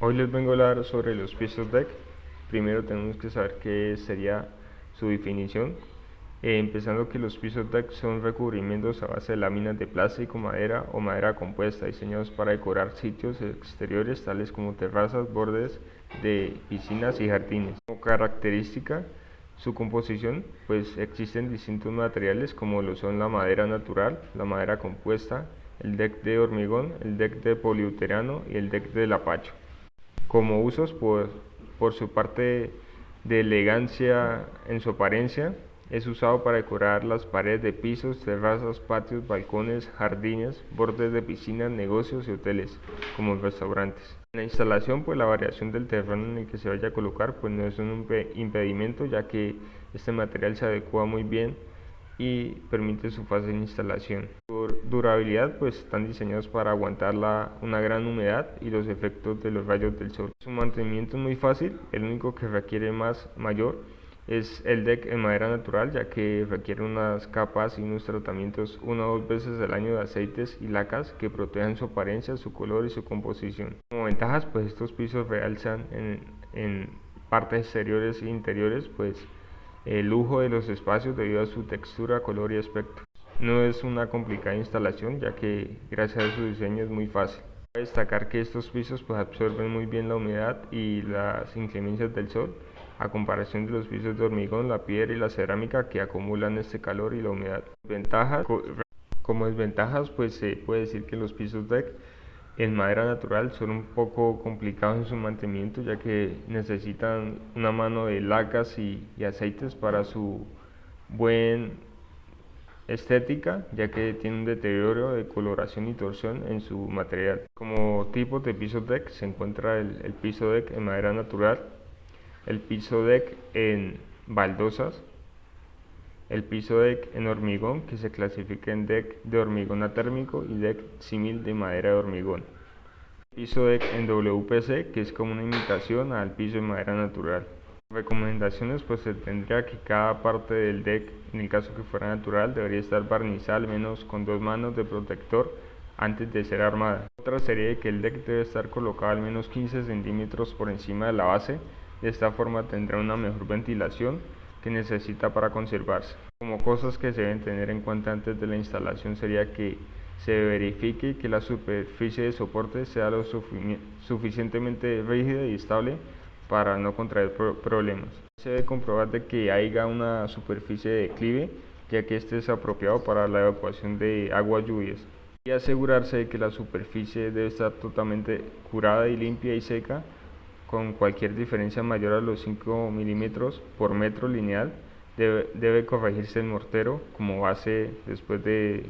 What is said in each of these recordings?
Hoy les vengo a hablar sobre los pisos deck. Primero tenemos que saber qué sería su definición. Empezando que los pisos deck son recubrimientos a base de láminas de plástico, madera o madera compuesta diseñados para decorar sitios exteriores tales como terrazas, bordes de piscinas y jardines. Como característica, su composición, pues existen distintos materiales como lo son la madera natural, la madera compuesta, el deck de hormigón, el deck de poliuretano y el deck de lapacho. Como usos, por su parte de elegancia en su apariencia, es usado para decorar las paredes de pisos, terrazas, patios, balcones, jardines, bordes de piscinas, negocios y hoteles, como restaurantes. En la instalación, pues la variación del terreno en el que se vaya a colocar, pues no es un impedimento, ya que este material se adecua muy bien y permite su fácil instalación. Por durabilidad, pues están diseñados para aguantar una gran humedad y los efectos de los rayos del sol. Su mantenimiento es muy fácil, el único que requiere mayor es el deck en madera natural, ya que requiere unas capas y unos tratamientos 1 o 2 veces al año de aceites y lacas que protejan su apariencia, su color y su composición. Como ventajas, pues estos pisos realzan en partes exteriores e interiores, pues el lujo de los espacios debido a su textura, color y aspecto. No es una complicada instalación, ya que gracias a su diseño es muy fácil. Cabe destacar que estos pisos pues absorben muy bien la humedad y las inclemencias del sol, a comparación de los pisos de hormigón, la piedra y la cerámica que acumulan este calor y la humedad. Como desventajas, pues se puede decir que los pisos deck en madera natural son un poco complicados en su mantenimiento, ya que necesitan una mano de lacas y aceites para su buen estética, ya que tiene un deterioro de coloración y torsión en su material. Como tipo de piso deck se encuentra el piso deck en madera natural, el piso deck en baldosas, el piso deck en hormigón, que se clasifica en deck de hormigón atérmico y deck símil de madera de hormigón. Piso deck en WPC, que es como una imitación al piso de madera natural. Recomendaciones, pues se tendría que cada parte del deck, en el caso que fuera natural, debería estar barnizada al menos con 2 manos de protector antes de ser armada. Otra sería que el deck debe estar colocado al menos 15 centímetros por encima de la base. De esta forma tendrá una mejor ventilación que necesita para conservarse. Como cosas que se deben tener en cuenta antes de la instalación sería que se verifique que la superficie de soporte sea lo suficientemente rígida y estable para no contraer problemas. Se debe comprobar de que haya una superficie de declive, ya que este es apropiado para la evacuación de agua lluvias. Y asegurarse de que la superficie debe estar totalmente curada y limpia y seca, con cualquier diferencia mayor a los 5 milímetros por metro lineal. Debe corregirse el mortero como base después de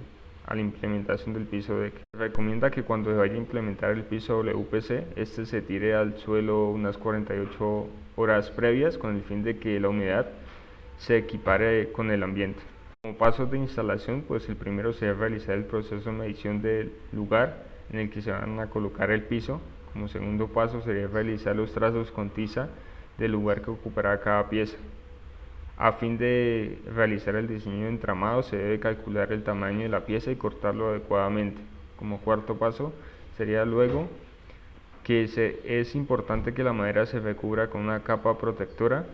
la implementación del piso deck. Se recomienda que cuando se vaya a implementar el piso WPC, este se tire al suelo unas 48 horas previas con el fin de que la humedad se equipare con el ambiente. Como pasos de instalación, pues el primero sería realizar el proceso de medición del lugar en el que se van a colocar el piso. Como segundo paso sería realizar los trazos con tiza del lugar que ocupará cada pieza. A fin de realizar el diseño de entramado se debe calcular el tamaño de la pieza y cortarlo adecuadamente. Como cuarto paso sería luego que es importante que la madera se recubra con una capa protectora,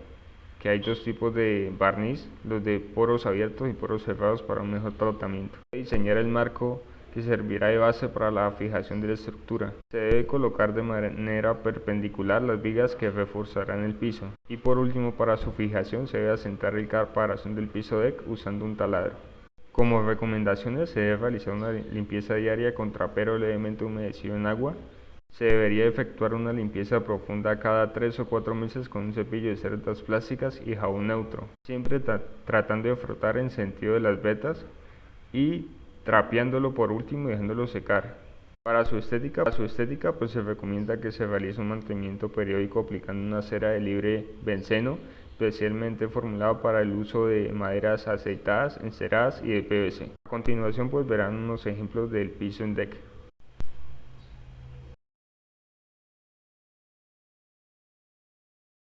que hay 2 tipos de barniz, los de poros abiertos y poros cerrados para un mejor tratamiento. Diseñar el marco que servirá de base para la fijación de la estructura. Se debe colocar de manera perpendicular las vigas que reforzarán el piso. Y por último, para su fijación se debe asentar el caparazón del piso deck usando un taladro. Como recomendaciones, se debe realizar una limpieza diaria con trapero levemente humedecido en agua. Se debería efectuar una limpieza profunda cada 3 o 4 meses con un cepillo de cerdas plásticas y jabón neutro, siempre tratando de frotar en sentido de las vetas y trapeándolo por último y dejándolo secar. Para su estética, pues se recomienda que se realice un mantenimiento periódico aplicando una cera de libre benceno, especialmente formulado para el uso de maderas aceitadas, enceradas y de PVC. A continuación, pues verán unos ejemplos del piso en deck.